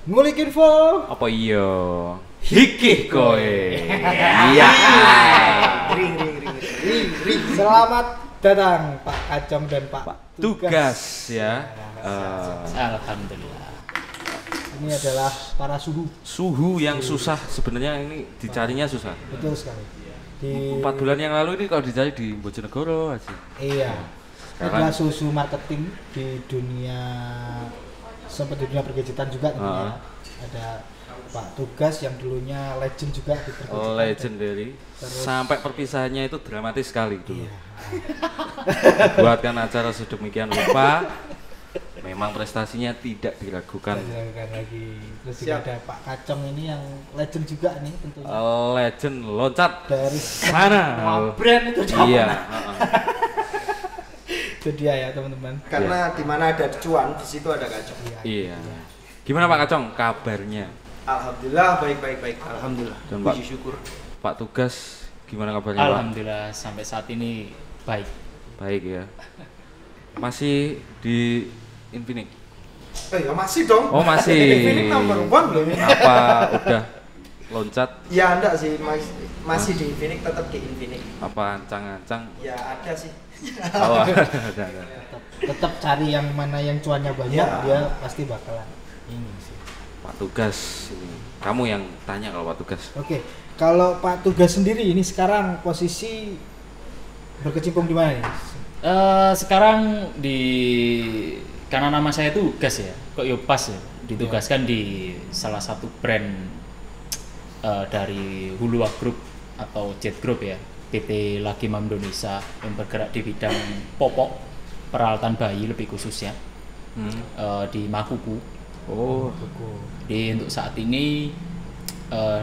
Ngulik info. Apa iya? Hikih koe. Iya. Ring. Selamat datang Pak Kacong dan Pak Tugas ya. Alhamdulillah. Ini adalah para Suhu yang susah sebenarnya, ini dicarinya susah. Betul sekali. 4 bulan yang lalu ini kalau dicari di Bojonegoro aja. Iya. Sekarang Adalah susu marketing di dunia, sempat di dunia pergejitan juga tentunya. Ada Pak Tugas yang dulunya legend juga di pergejitan. Oh, legendary. Sampai perpisahannya itu dramatis sekali dulu. Iya. Buatkan acara sedemikian rupa, memang prestasinya tidak diragukan. Jangan lagi. Terus juga ada Pak Kacong ini yang legend juga nih tentunya. Legend loncat Dari sana. brand itu Iya. Itu dia ya teman-teman. Karena di mana ada cuan, di situ ada kacang. Iya. Gimana Pak Kacong kabarnya? Alhamdulillah baik. Alhamdulillah. Dan Pak, Puji syukur. Pak Tugas gimana kabarnya Pak? Alhamdulillah sampai saat ini baik. Baik ya. Masih di Infinix? Ya masih dong. Oh masih. Infinix number 1 loh. Apa udah loncat? Ya enggak sih, masih di Infinix, tetap di Infinix. Apa ancang-ancang? Ya ada sih. Oh, ada. Tetap cari yang mana yang cuannya banyak, Ya. dia pasti bakalan ini sih. Pak Tugas ini. Kamu yang tanya kalau Pak Tugas. Oke, kalau Pak Tugas sendiri ini sekarang posisi berkecimpung di mana nih? Sekarang karena nama saya itu Gas ya, kok yo pas ya, ditugaskan di salah satu brand dari Hulua Group atau Jet Group ya, PT Lagimam Indonesia yang bergerak di bidang popok peralatan bayi lebih khususnya di Makuku. Oh, Jadi untuk saat ini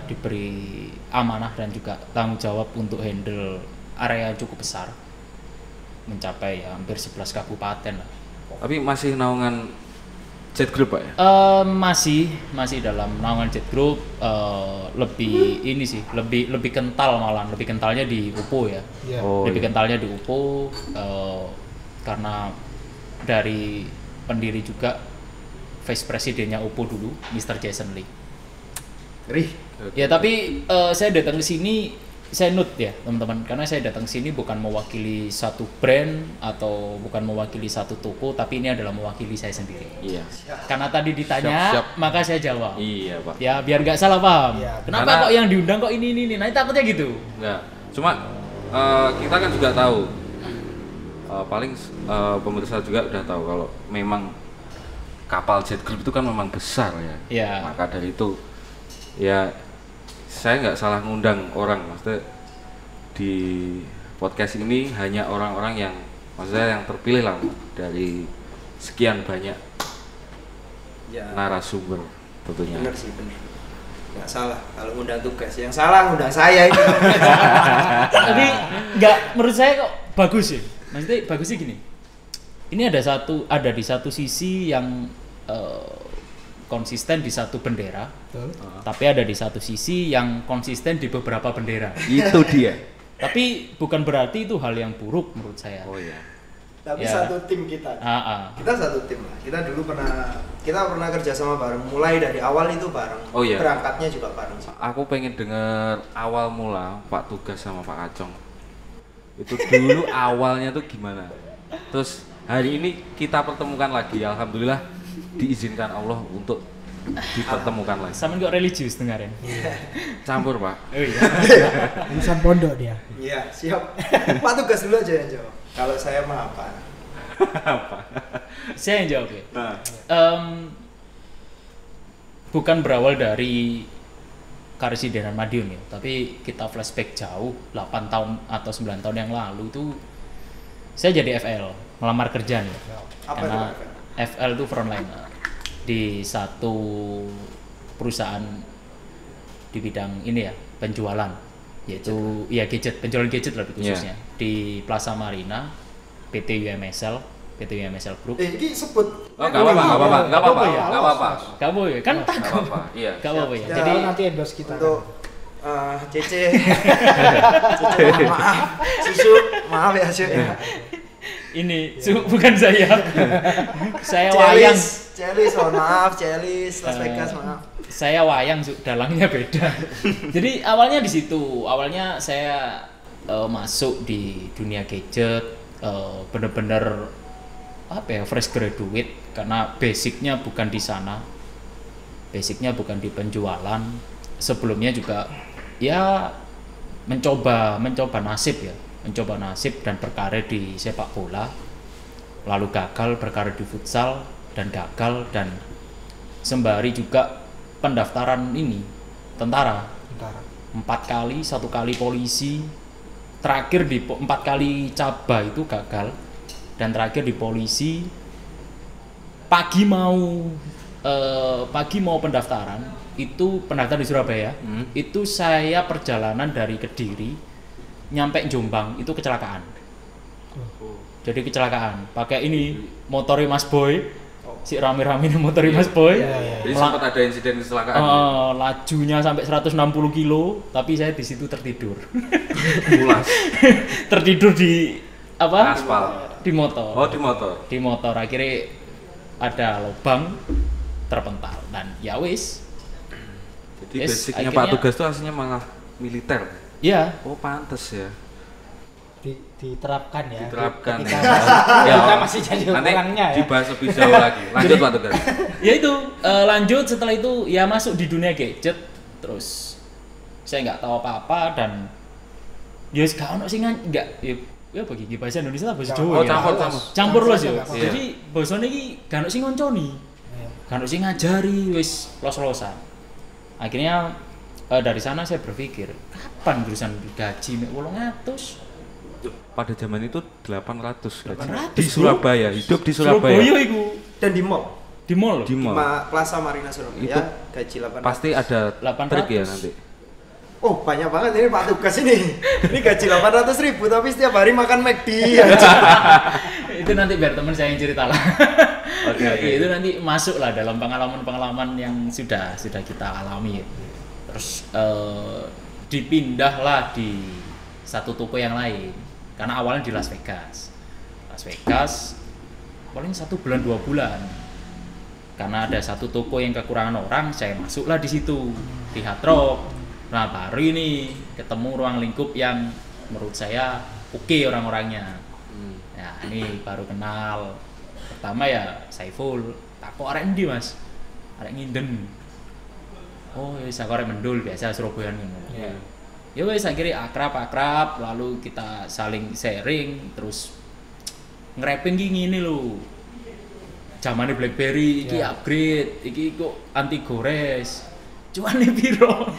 diberi amanah dan juga tanggung jawab untuk handle area yang cukup besar, mencapai ya, hampir 11 kabupaten lah. tapi masih naungan Jet Group Pak ya? Masih dalam naungan Jet Group, lebih ini sih, lebih kental, malah lebih kentalnya di UPO ya. Iya. Oh, Lebih iya. kentalnya di UPO karena dari pendiri juga vice presidennya UPO dulu, Mr. Jason Lee. Rih. Ya tapi saya datang ke sini, saya note ya teman-teman, karena saya datang ke sini bukan mewakili satu brand atau bukan mewakili satu toko, tapi ini adalah mewakili saya sendiri. Iya. Karena tadi ditanya, Siap. maka saya jawab. Iya Pak. Ya biar nggak salah paham. Iya, Kenapa karena- kok yang diundang kok ini? Nah takutnya gitu. Enggak. Cuma kita kan juga tahu. Paling pemirsa juga udah tahu kalau memang kapal Jet Group itu kan memang besar ya. Iya. Maka dari itu ya saya nggak salah ngundang orang, maksudnya di podcast ini hanya orang-orang yang maksudnya yang terpilih lah dari sekian banyak Ya. narasumber tentunya. Bener sih, bener. Nggak salah kalau ngundang Tugas. Yang salah ngundang saya ini. Tapi nggak, menurut saya kok bagus ya. Maksudnya bagusnya gini. Ini ada di satu sisi yang konsisten di satu bendera, Betul. tapi ada di satu sisi yang konsisten di beberapa bendera. Itu dia. Tapi bukan berarti itu hal yang buruk menurut saya. Oh iya. Tapi Ya. satu tim kita. Ah. Kita satu tim lah. Kita pernah kerja sama bareng. Mulai dari awal itu bareng. Oh iya. Berangkatnya juga bareng. Aku pengen dengar awal mula Pak Tugas sama Pak Kacong. Itu dulu awalnya tuh gimana? Terus hari ini kita pertemukan lagi. Alhamdulillah diizinkan Allah untuk dipertemukan lagi. Sama kok religius dengarin. Campur Pak. Oh iya. Lulusan pondok dia. Iya, siap. Pak Tugas dulu aja yang jawab. Kalau saya mah apa? Saya yang jawab ya. Nah. Bukan berawal dari Karesidenan Madiun ya, tapi kita flashback jauh 8 tahun atau 9 tahun yang lalu itu saya jadi FL, melamar kerja nih. Apa Karena itu? FL itu frontliner di satu perusahaan di bidang ini ya, penjualan, yaitu ya penjualan gadget lebih khususnya di Plaza Marina, PT UMSL Group. Ini sebut. Oh, enggak apa-apa, enggak apa-apa, enggak apa-apa, ya? enggak apa-apa. Kamu ya kan Enggak takut. apa-apa. Iya. Gak apa-apa ya. Ya, Jadi nanti endorse kita. Untuk Cece. Cece, maaf. Susu, maaf ya, Cece. ini bukan saya. Saya Celis. mohon maaf, Celis, Las Vegas, maaf. Saya wayang, dalangnya beda. Jadi awalnya di situ. Awalnya saya masuk di dunia gadget, bener-bener apa ya, fresh graduate karena basicnya bukan di sana. Basicnya bukan di penjualan. Sebelumnya juga ya mencoba nasib ya, mencoba nasib dan berkarir di sepak bola. Lalu gagal berkarir di futsal dan gagal, dan sembari juga pendaftaran ini tentara 4 kali, 1 kali polisi, terakhir di 4 kali caba itu gagal, dan terakhir di polisi. Pagi mau pendaftaran itu, pendaftaran di Surabaya. Itu saya perjalanan dari Kediri nyampe Jombang itu kecelakaan. Jadi kecelakaan pakai ini motori Mas Boy, si rame-rame motori Mas Boy. Jadi sempat ada insiden kecelakaan. Lajunya sampai 160 kilo, tapi saya di situ tertidur. Pulas. Tertidur di apa? Aspal. Di motor. Oh, di motor. Di motor, akhirnya ada lubang, terpental, dan ya wis. Jadi basicnya Pak Tugas itu aslinya malah militer. Iya. Oh, pantes ya. Diterapkan ya. Diterapkan ketika ya. kita masih jadi Nanti orangnya ya. dibahas lebih jauh lagi. Lanjut Pak Tugas. Ya itu lanjut setelah itu ya masuk di dunia gadget, terus saya nggak tahu apa-apa, dan ya gak ono sing nggak ya bagi bahasa Indonesia lah, bahasa Jawa. Oh, campur los ya. Campur. Jadi bahasane iki gak ono sing ngonconi. Gak ono sing ngajari, wis los-losan. Akhirnya dari sana saya berpikir, kapan jurusan gaji mek 800? Pada zaman itu 800 gaji. 800, Di Surabaya, hidup di Surabaya. Surabaya iku. Dan di mall. Di mall. Di mall. Plaza Marina Surabaya, Itu gaji 800. Pasti ada 800. trik ya nanti. Oh, banyak banget ini Pak Tugas ini. Ini gaji 800.000 tapi setiap hari makan McD aja. Itu nanti biar teman saya yang cerita lah. Oke. Itu nanti masuk lah dalam pengalaman-pengalaman yang sudah kita alami. Terus dipindahlah di satu toko yang lain, karena awalnya di Las Vegas paling 1 bulan 2 bulan, karena ada satu toko yang kekurangan orang, saya masuklah di situ di Hard Rock. Nah, baru ini ketemu ruang lingkup yang menurut saya oke orang-orangnya. Ya, ini baru kenal. Pertama ya Saiful, tak kok arek endi Mas? Arek nginden. Oh, ya sak arek mendul biasa Surabayaan ngono. Iya. Ya wes akhirnya akrab, lalu kita saling sharing, terus nge-rapping gini lho. Zamane BlackBerry iki upgrade, iki kok anti gores. Cuane piro?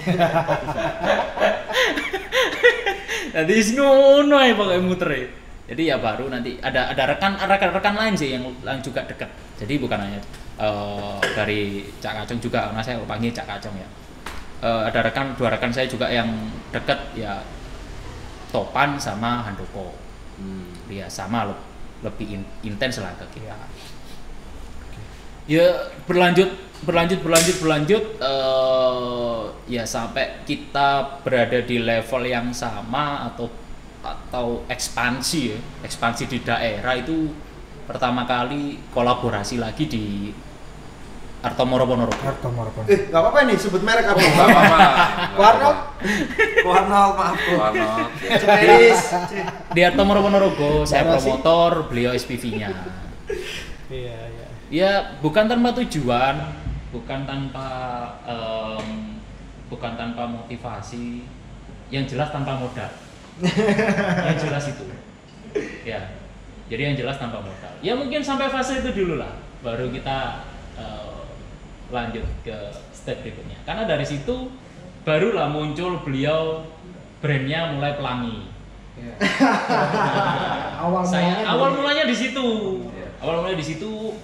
Jadi ngono ae pokoke mutere. Jadi ya baru nanti ada rekan lain sih yang juga dekat. Jadi bukan hanya dari Cak Kacung juga, karena saya panggil Cak Kacung ya. Ada dua rekan saya juga yang dekat ya, Topan sama Handoko. Dia sama lebih intens lah ke kita. Ya berlanjut ya sampai kita berada di level yang sama atau ekspansi di daerah. Itu pertama kali kolaborasi lagi di Artomoro Ponorogo. Nggak apa-apa nih sebut merek apa? Enggak apa-apa. Warnol, maaf Bu. Warnol. Celis. Di Artomoro Ponorogo saya promotor, beliau SPV-nya. Iya. Ya bukan tanpa tujuan, bukan tanpa motivasi, yang jelas tanpa modal. Yang jelas itu. Ya. Jadi yang jelas tanpa modal. Ya mungkin sampai fase itu dulu lah, baru kita lanjut ke step berikutnya. Karena dari situ barulah muncul beliau, brandnya mulai Pelangi. Awal mulanya di situ. Awal mulanya di situ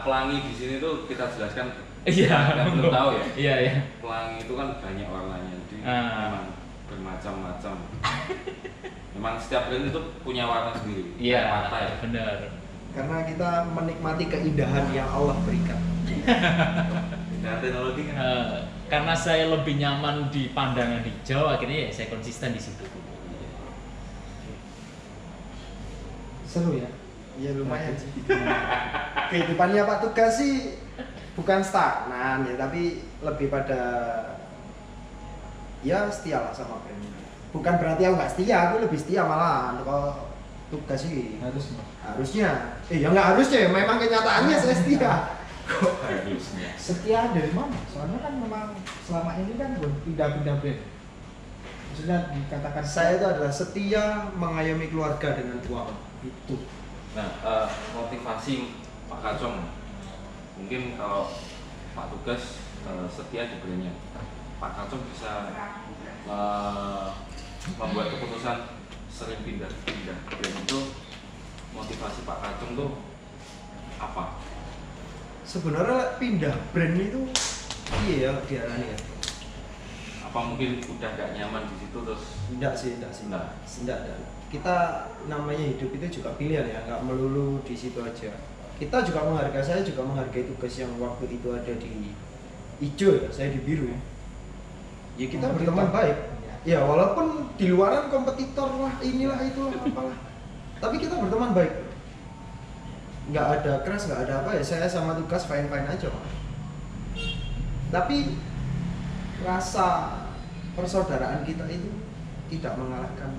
Pelangi di sini tuh kita jelaskan. Iya. Yang belum tahu ya. Iya. Pelangi itu kan banyak warnanya, jadi memang bermacam-macam. Memang setiap brand itu punya warna sendiri. Iya. Benar. Karena kita menikmati keindahan yang Allah berikan. Dan teknologi kan. Karena saya lebih nyaman di pandangan hijau, akhirnya ya saya konsisten di situ. Seru ya. Ya lumayan sih. Kehidupannya Pak Tugas sih bukan stagnan ya, tapi lebih pada ya setia lah sama brand. Bukan berarti aku nggak setia, aku lebih setia malah kalau Tugas sih harusnya. Ya nggak harusnya, memang kenyataannya saya setia. Harusnya. Setia dari mana? Soalnya kan memang selama ini kan pindah-pindah brand. Maksudnya dikatakan Saya itu adalah setia mengayomi keluarga dengan uang itu. Nah, motivasi Pak Kacong, mungkin kalau Pak Tugas setia di brandnya, Pak Kacong bisa membuat keputusan sering pindah-pindah brand itu. Motivasi Pak Kacong tuh apa? Sebenarnya pindah brand itu iya ya diarani ya. Apa mungkin udah gak nyaman di situ terus? Enggak sih. Enggak. Enggak. Kita namanya hidup itu juga pilihan ya, nggak melulu di situ aja. Kita juga menghargai, saya juga menghargai Tugas yang waktu itu ada di hijau ya, saya di biru ya. Ya kita berteman baik. Ya walaupun di luaran kompetitor lah, inilah itulah apalah. Tapi kita berteman baik. Nggak ada keras, nggak ada apa ya. Saya sama Tugas fine-fine aja Pak. Tapi rasa persaudaraan kita itu tidak mengalahkan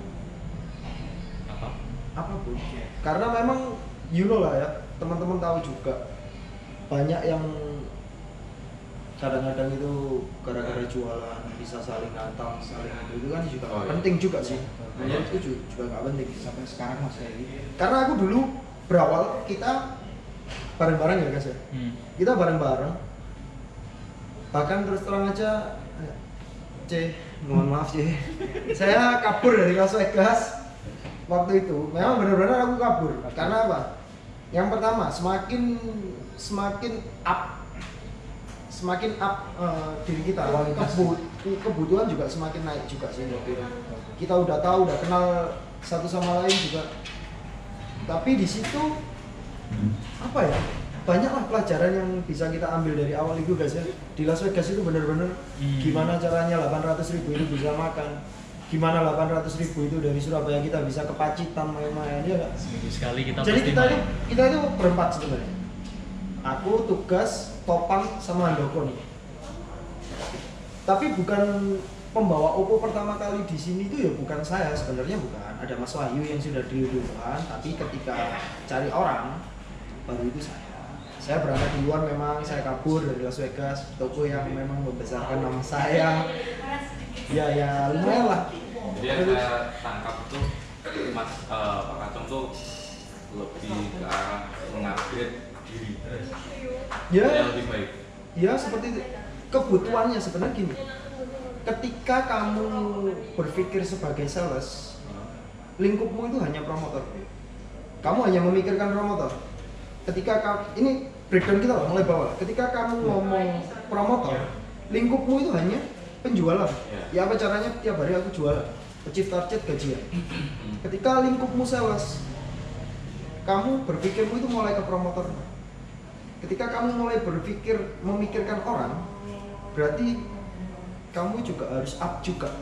apapun. Karena memang you know lah ya, teman-teman tahu juga banyak yang kadang-kadang itu gara-gara jualan bisa saling nantang, saling itu kan juga penting juga sih. Menurutku juga nggak penting sampai sekarang masih kayak gitu. Karena aku dulu berawal kita bareng-bareng ya guys ya. Kita bareng-bareng. Bahkan terus terang aja mohon maaf saya kabur dari Las Vegas waktu itu. Memang benar-benar aku kabur. Karena apa? Yang pertama, semakin up diri kita, kebutuhan juga semakin naik juga sih. Kita udah tahu, udah kenal satu sama lain juga. Tapi di situ apa ya? Banyaklah pelajaran yang bisa kita ambil dari awal itu guys ya. Di Las Vegas itu benar-benar gimana caranya 800.000 itu bisa makan, gimana 800.000 itu dari Surabaya kita bisa ke Pacitan main-main ya nggak? Seminggu sekali kita Jadi pasti kita main. itu berempat sebenarnya. Aku, Tugas, Topang, sama Handoko nih. Tapi bukan pembawa Oppo pertama kali di sini itu ya bukan saya sebenarnya, bukan. Ada Mas Wahyu yang sudah duluan, tapi ketika cari orang baru itu saya. Saya berangkat duluan, memang saya kabur dari Las Vegas, toko yang memang membesarkan nama saya. Ya lumayan lah. Jadi yang saya tangkap itu Mas Pak Kacong tuh lebih ke arah mengupgrade diri Ya, yang lebih baik. ya seperti itu. Kebutuhannya sebenarnya gini. Ketika kamu berpikir sebagai sales, lingkupmu itu hanya promotor. Kamu hanya memikirkan promotor. Ketika kamu, ini breakdown kita lah, mulai bawah. Ketika kamu ngomong promotor, lingkupmu itu hanya penjualan. Ya apa caranya tiap hari aku jualan, achieve target gajian. Ketika lingkupmu sales, kamu berpikirmu itu mulai ke promotor. Ketika kamu mulai memikirkan orang, berarti kamu juga harus up juga.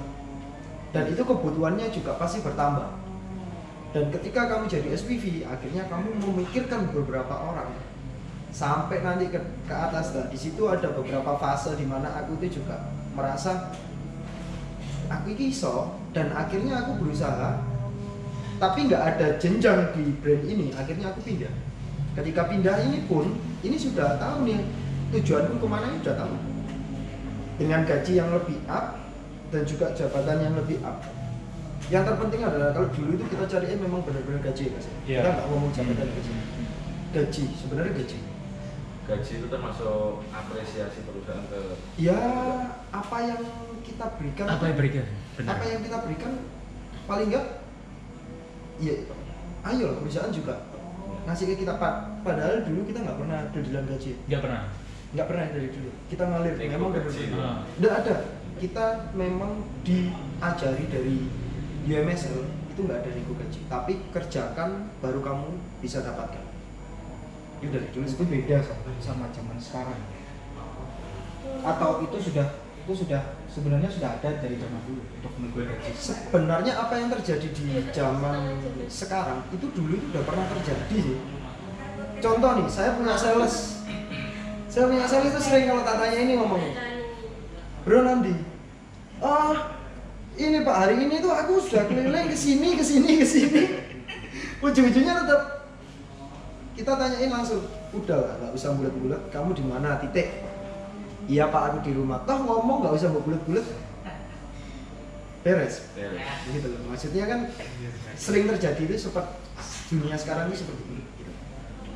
Dan itu kebutuhannya juga pasti bertambah. Dan ketika kamu jadi SPV, akhirnya kamu memikirkan beberapa orang sampai nanti ke atas. Nah, di situ ada beberapa fase di mana aku itu juga merasa aku ini iso, dan akhirnya aku berusaha, tapi nggak ada jenjang di brand ini. Akhirnya aku pindah. Ketika pindah ini pun, ini sudah tahu nih tujuanku kemana, ini sudah tahu. Dengan gaji yang lebih up dan juga jabatan yang lebih up. Yang terpenting adalah kalau dulu itu kita cari memang benar-benar gaji ya, kita nggak ngomong jabatan gaji, sebenarnya gaji. Gaji itu termasuk apresiasi perusahaan ke Ya apa yang kita berikan, Apa yang berikan? Benar. apa yang kita berikan paling enggak, ya ayo lah perusahaan juga ngasih ke kita. Padahal dulu kita nggak pernah dealan gaji, Nggak pernah. dari dulu kita ngalir, Nego memang gaji. benar-benar nggak ada. Kita memang diajari dari UMSL itu nggak ada nego gaji, tapi kerjakan baru kamu bisa dapatkan. Itu dari dulu. Itu beda sama zaman sekarang. Atau itu sudah itu sebenarnya sudah ada dari zaman dulu untuk menunggu gaji. Sebenarnya apa yang terjadi di zaman sekarang itu dulu itu udah pernah terjadi sih. Contoh nih, saya punya sales itu sering kalau tak tanya ini ngomong, bro Nandi, ini Pak, hari ini tuh aku sudah keliling ke sini. Ujung-ujungnya tetap kita tanyain langsung, udah lah, nggak usah bulat-bulat, kamu di mana, titik. Iya Pak, aku di rumah. Toh ngomong nggak usah bulat-bulat, beres. Gitu loh. Maksudnya kan sering terjadi itu seperti dunia sekarang ini seperti ini. Gitu.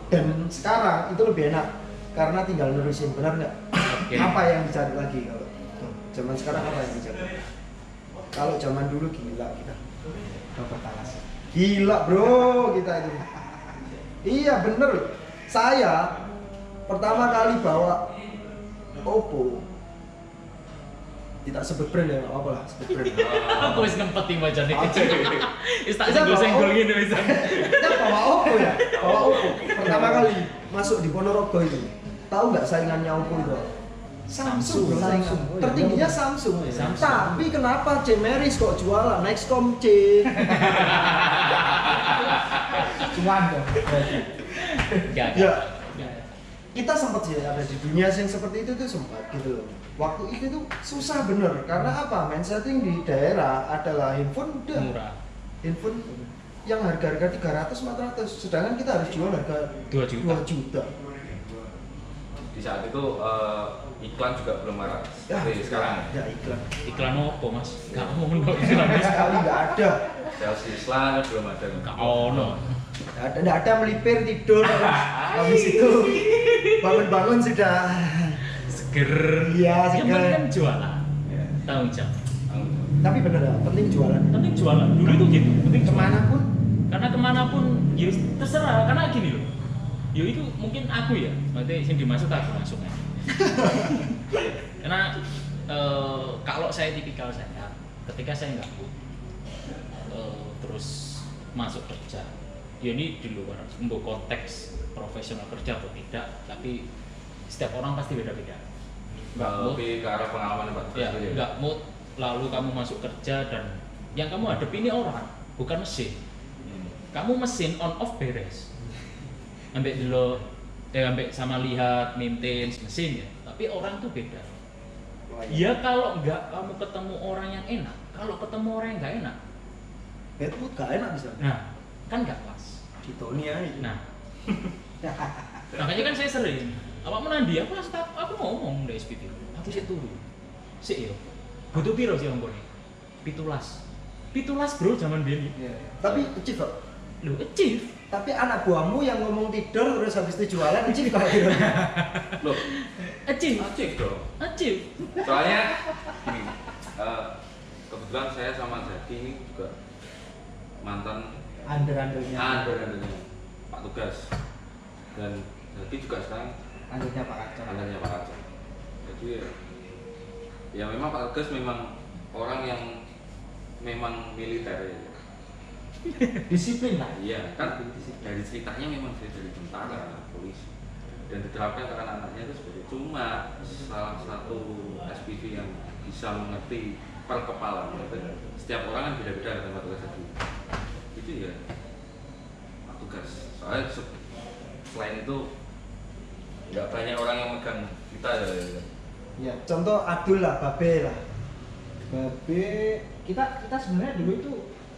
Dan sekarang itu lebih enak karena tinggal nerusin, benar nggak? Apa yang dicari lagi kalau zaman sekarang apa yang dicari? Kalau zaman dulu gila kita. Dapat talas. Gila bro kita itu. Iya bener. Saya pertama kali bawa Oppo. Tidak sebut brand ya, nggak apa-apa lah, sebut brand. Aku wis ngempet ing bajane. Oke. Wis tak senggol-senggol ngene wis. Kita bawa Oppo ya, bawa Oppo. Pertama kali masuk di Ponorogo itu. Tahu nggak saingannya Oppo itu? Samsung. Samsung. Oh, iya. Tertingginya Samsung. Samsung. Tapi kenapa Cemeris kok jualan Nextcom C? Cuman dong. Enggak. Ya. Kita sempat sih ada di dunia yang seperti itu tuh sempat gitu loh. Waktu itu tuh susah bener karena apa? Main setting di daerah adalah handphone udah Murah. handphone yang harga-harga 300-400 sedangkan kita harus jual harga 2 juta. 2 juta. Di saat itu iklan juga belum marak Ya, seperti sekarang. ya iklan. Iklan opo, Mas? Gak ono iklan. Sekali nggak ada. Sales Islam belum ada. Gak ono. Nggak ada melipir tidur. Habis itu bangun-bangun sudah Seger. Iya, Yang seger. penting kan jualan. Tanggung jawab. tapi bener ya, penting jualan. Penting jualan. Dulu itu gitu, penting jualan. Kemanapun Karena kemanapun ya terserah, karena gini loh. Ya itu mungkin aku ya, berarti yang dimaksud aku langsung aja. Karena kalau saya tipikal saya, ketika saya nggak terus masuk kerja, ya ini di luar untuk konteks profesional kerja atau tidak, tapi setiap orang pasti beda-beda. Nggak mood, Lebih ke arah pengalaman Pak. ya, nggak mood, lalu kamu masuk kerja dan yang kamu hadapi ini orang, bukan mesin. Kamu mesin on off beres. Ambek dulu, ambek sama lihat maintenance mesin ya. Tapi orang tuh beda. Ya kalau nggak kamu ketemu orang yang enak, kalau ketemu orang yang nggak enak, itu gak enak bisa. nah kan nggak pas. Di Tony aja. Nah, makanya kan saya sering. Apa menandi? Aku ngomong dari SPT. Aku sih turun. Sih yo. Butuh piro sih ongkone? 17 bro zaman dulu. Tapi achieve kok. Lu achieve. Tapi anak buahmu yang ngomong tidur terus habis itu jualan achieve kalau gitu. Loh, Achieve. acik dong. Achieve. Soalnya gini, kebetulan saya sama Zaki ini juga mantan Under-undernya. undernya Pak Tugas, dan Zaki juga sekarang Undernya Pak Kacang. undernya Pak Kacang. Jadi ya memang Pak Tugas memang orang yang memang militer ya. Disiplin lah. Iya kan, dari ceritanya memang dia dari tentara, polisi, dan diterapkan ke anak-anaknya itu seperti cuma salah satu SPV yang bisa mengerti per kepala. Setiap orang kan beda-beda dengan Pak Tugas tadi. Itu ya Pak Tugas. Soalnya selain itu nggak banyak orang yang megang kita ya. Ya. Contoh Abdul lah, Babe lah. Babe, kita sebenarnya dulu itu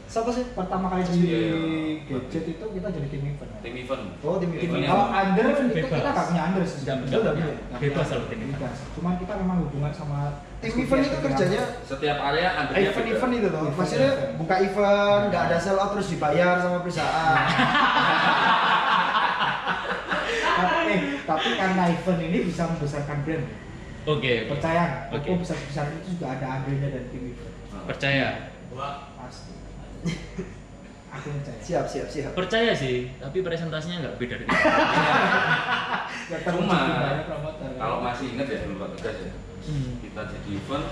Siapa sih? pertama kali di Iya. gadget itu kita jadi tim event. Tim event. Oh, tim event. Kalau under itu Bebas. kita nggak punya under sih. Nggak Itu punya. nggak Bebas punya. kalau tim event. Bebas. Cuman kita memang hubungan sama Tim event itu kerjanya Setiap area undernya event-event itu tuh. Event, Maksudnya event. buka event, nggak ada sell out terus dibayar sama perusahaan. tapi karena event ini bisa membesarkan brand. Oke. Percaya, Oke. Oppo besar itu juga ada undernya dan tim event. Percaya. Pasti. Aku percaya. Siap. Percaya sih, tapi presentasinya nggak beda dari Ya, Cuma banyak promotor. kalau masih ingat ya dulu Pak Tugas ya, Hmm. kita jadi event,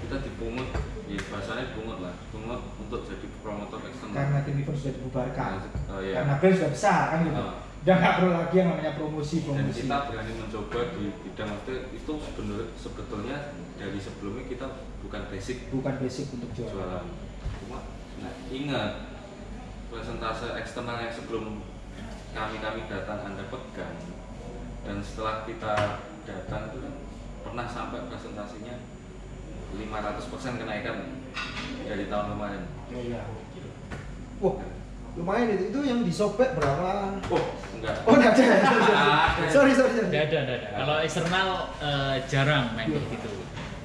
kita dipungut, ya bahasanya dipungut lah, dipungut untuk jadi promotor eksternal. Karena tim event sudah dibubarkan. Oh, iya. Karena brand sudah besar kan gitu. Udah nggak perlu lagi yang namanya promosi. Dan kita berani mencoba di bidang itu sebetulnya dari sebelumnya kita bukan basic untuk jualan. Cuma ingat presentase eksternal yang sebelum kami datang Anda pegang, dan setelah kita datang itu kan pernah sampai presentasinya 500% kenaikan dari tahun kemarin. Oh iya. Wah, lumayan itu yang disobek berapa? Oh, enggak. Oh, enggak ada. Sorry. Nggak ada. Kalau eksternal jarang main kayak gitu.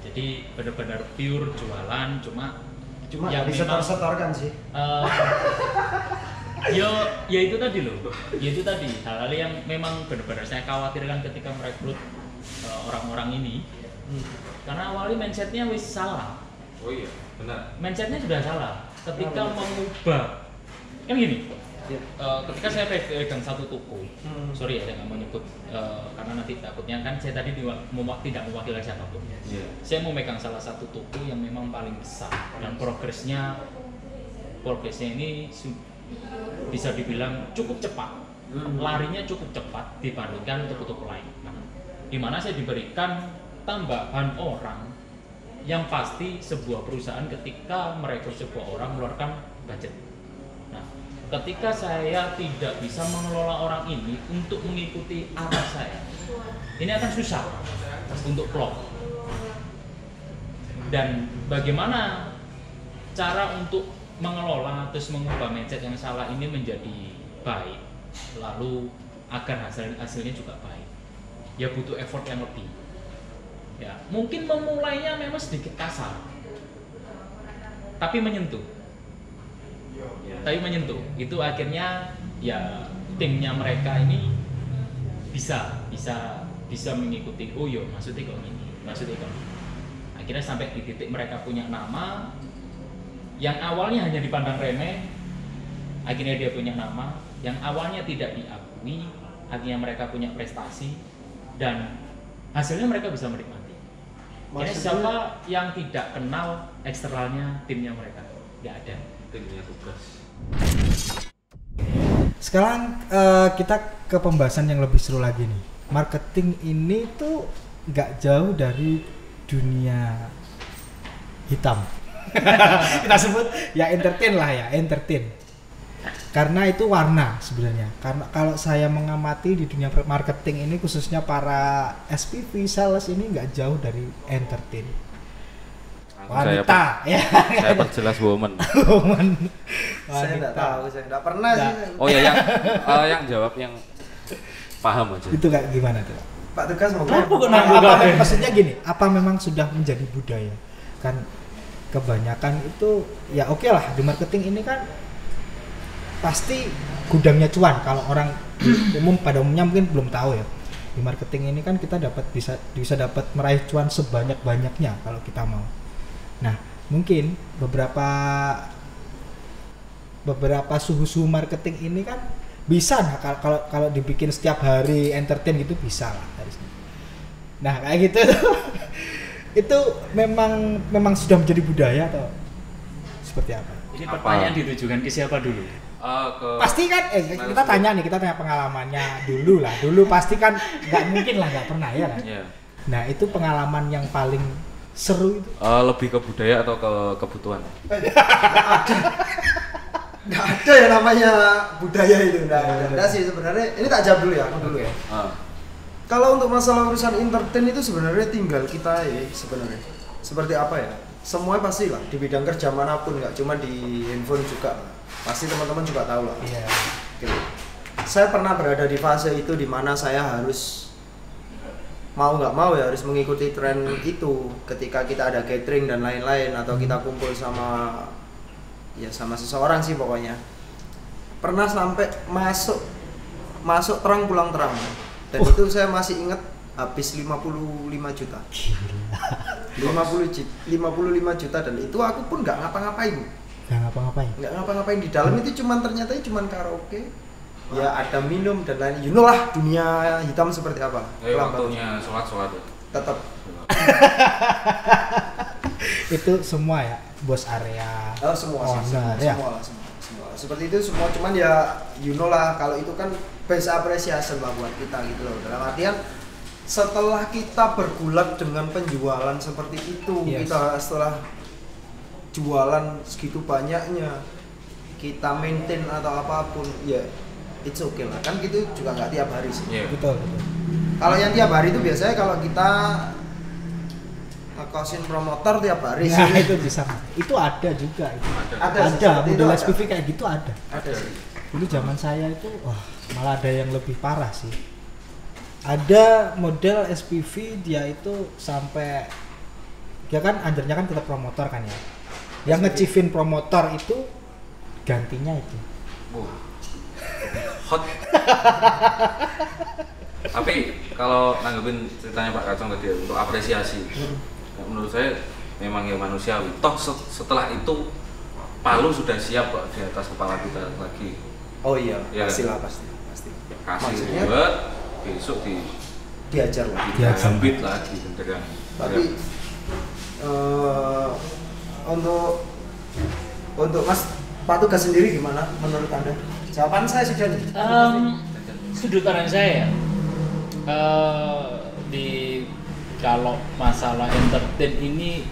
Jadi benar-benar pure jualan, cuma yang disetor-setorkan sih. Ya itu tadi loh. Ya itu tadi hal-hal yang memang benar-benar saya khawatirkan ketika merekrut orang-orang ini. Karena awalnya mindsetnya wis salah. Oh iya, benar. Mindsetnya sudah salah. Ketika mengubah, kan gini. Ketika saya pegang satu toko, sorry ya saya nggak mau nyebut karena nanti takutnya kan saya tadi tidak mewakili siapapun. Saya mau megang salah satu toko yang memang paling besar dan progresnya ini bisa dibilang cukup cepat, larinya cukup cepat dibandingkan toko-toko lain. Di mana saya diberikan tambahan orang yang pasti sebuah perusahaan ketika merekrut sebuah orang mengeluarkan budget. Nah, ketika saya tidak bisa mengelola orang ini untuk mengikuti arah saya, ini akan susah untuk plot. Dan bagaimana cara untuk mengelola terus mengubah mindset yang salah ini menjadi baik, lalu agar hasilnya juga baik, ya butuh effort yang lebih. Ya, mungkin memulainya memang sedikit kasar, tapi menyentuh. Itu akhirnya ya timnya mereka ini bisa mengikuti. Oh yo, maksudnya kok gini. Akhirnya sampai di titik mereka punya nama yang awalnya hanya dipandang remeh, akhirnya dia punya nama yang awalnya tidak diakui, akhirnya mereka punya prestasi dan hasilnya mereka bisa menikmati. Jadi siapa yang tidak kenal eksternalnya timnya mereka? Nggak ada. Timnya tugas. Sekarang kita ke pembahasan yang lebih seru lagi nih. Marketing ini tuh nggak jauh dari dunia hitam. Kita sebut ya entertain. Karena itu warna sebenarnya. Karena kalau saya mengamati di dunia marketing ini khususnya para SPV sales ini nggak jauh dari entertain. Wanita, saya perjelas woman. Saya nggak tahu, saya nggak pernah sih. Oh ya, yang jawab yang paham aja. Itu kayak gimana tuh? Pak Tugas mau maksudnya gini, apa memang sudah menjadi budaya? Kan kebanyakan itu ya oke lah di marketing ini kan pasti gudangnya cuan. Kalau orang pada umumnya mungkin belum tahu ya, di marketing ini kan kita bisa dapat meraih cuan sebanyak-banyaknya kalau kita mau. Nah, mungkin beberapa suhu marketing ini kan bisa nah kalau dibikin setiap hari entertain gitu bisa lah harusnya. Nah, kayak gitu itu memang sudah menjadi budaya atau seperti apa? Ini pertanyaan ditujukan ke siapa dulu? Pasti kan kita tanya pengalamannya dulu pasti kan nggak mungkin lah nggak pernah ya kan. Nah, itu pengalaman yang paling seru itu lebih ke budaya atau ke kebutuhan? Nggak ada ya namanya budaya itu, nggak ada sih sebenarnya. Ini tak jawab dulu ya, aku dulu ya. Kalau untuk masalah urusan entertain itu sebenarnya tinggal kita ya sebenarnya. Seperti apa ya? Semuanya pasti lah di bidang kerja manapun, nggak cuma di handphone juga. Pasti teman-teman juga tahu lah. Iya. Gitu. Saya pernah berada di fase itu di mana saya harus mau nggak mau ya harus mengikuti tren itu. Ketika kita ada catering dan lain-lain atau kita kumpul sama seseorang sih pokoknya. Pernah sampai masuk terang pulang terang. Dan itu saya masih ingat habis 55 juta. 55 juta dan itu aku pun nggak ngapa-ngapain. Nggak ngapa-ngapain di dalam itu ternyata cuman karaoke. Ya ada minum dan lain. You know lah dunia hitam seperti apa. Waktunya sholat tetap. Itu semua ya, bos area. Semua. Seperti itu semua, cuman ya you know lah, kalau itu kan best appreciation lah buat kita gitu loh. Dalam artian setelah kita bergulat dengan penjualan seperti itu, kita setelah jualan segitu banyaknya kita maintain atau apapun, ya it's okay lah, kan gitu juga nggak tiap hari sih. Betul. Kalau yang tiap hari itu biasanya kalau kita ngekosin promotor tiap hari Ya sih. itu bisa, itu ada juga itu. Ada Model SPV kayak gitu ada. Ada sih. Dulu zaman saya itu malah ada yang lebih parah sih. Ada model SPV dia itu sampai dia kan undernya kan tetap promotor kan ya. Yang ngecivin promotor itu gantinya itu. Hot. Tapi kalau nanggepin ceritanya Pak Kacong tadi untuk apresiasi, menurut saya memang ya manusiawi. Toh setelah itu palu sudah siap kok di atas kepala kita lagi. Oh iya, Ya. pastilah pasti. Kasih Maksudnya? buat besok Diajar lah. diambit lagi beneran. Tapi untuk Mas Pak Tugas sendiri gimana menurut Anda? Jawaban saya sudah nih. Sudut pandang saya ya, di kalau masalah entertain ini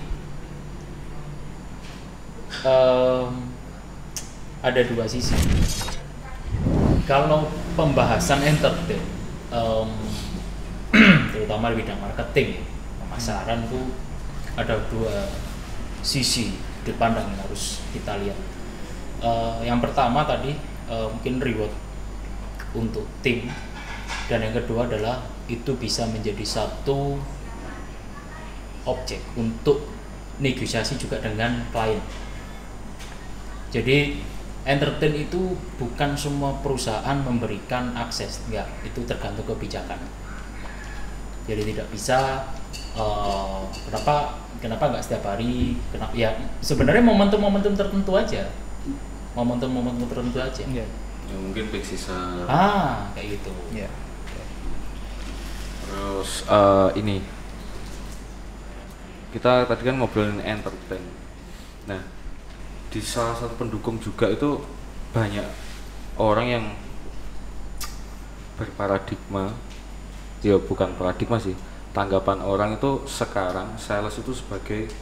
ada dua sisi. Kalau pembahasan entertain, terutama di bidang marketing, pemasaran tuh ada dua sisi dipandang yang harus kita lihat. Yang pertama tadi mungkin reward untuk tim, dan yang kedua adalah itu bisa menjadi satu objek untuk negosiasi juga dengan klien. Jadi entertain itu bukan semua perusahaan memberikan akses, enggak, itu tergantung kebijakan. Jadi tidak bisa kenapa nggak setiap hari, ya sebenarnya momentum-momentum tertentu aja, Iya. Ya mungkin peak season. Kayak gitu. Iya. Terus ini kita tadi kan ngobrolin entertain. Nah, di salah satu pendukung juga itu banyak orang yang berparadigma, ya bukan paradigma sih, tanggapan orang itu sekarang sales itu sebagai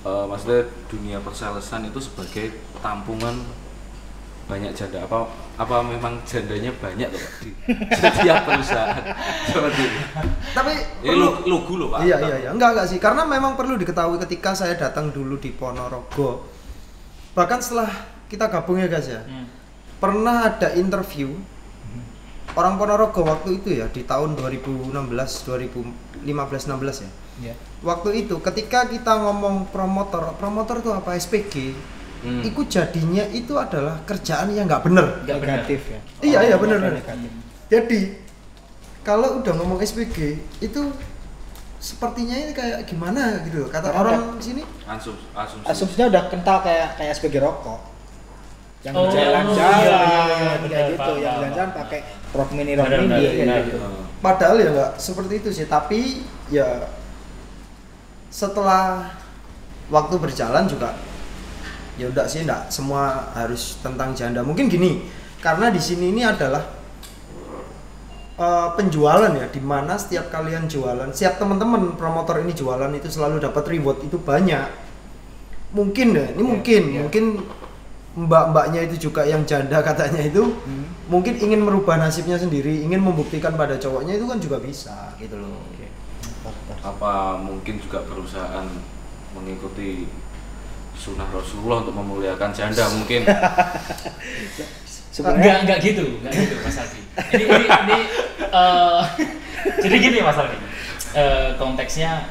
maksudnya dunia persalesan itu sebagai tampungan banyak janda. Apa memang jandanya banyak loh Pak di setiap perusahaan seperti itu? Tapi Ini lugu loh Pak. Iya. Enggak sih. Karena memang perlu diketahui ketika saya datang dulu di Ponorogo. Bahkan setelah kita gabung ya guys ya. Pernah ada interview orang Ponorogo waktu itu ya di tahun 2015 16 ya. Iya. Waktu itu ketika kita ngomong promotor itu apa, SPG, itu jadinya itu adalah kerjaan yang nggak bener. Negatif ya. Iya bener. Negatif. Jadi kalau udah ngomong SPG itu sepertinya ini kayak gimana gitu kata orang di sini. Asumsi. Asumsinya udah kental kayak SPG rokok. Yang Oh, jalan-jalan iya, kayak benar, gitu, paham, yang paham. jalan-jalan pakai rok mini Benar, kayak benar. gitu. Padahal ya nggak seperti itu sih, tapi ya setelah waktu berjalan juga ya udah sih, enggak semua harus tentang janda. Mungkin gini, karena di sini ini adalah penjualan ya, dimana setiap kalian jualan, setiap teman-teman promotor ini jualan itu selalu dapat reward itu banyak. Mungkin deh, ini mungkin mbak-mbaknya itu juga yang janda katanya itu mungkin ingin merubah nasibnya sendiri, ingin membuktikan pada cowoknya, itu kan juga bisa gitu loh. Apa mungkin juga perusahaan mengikuti sunnah Rasulullah untuk memuliakan janda mungkin? Enggak gitu Mas Aldi. Ini jadi gini Mas Aldi. Konteksnya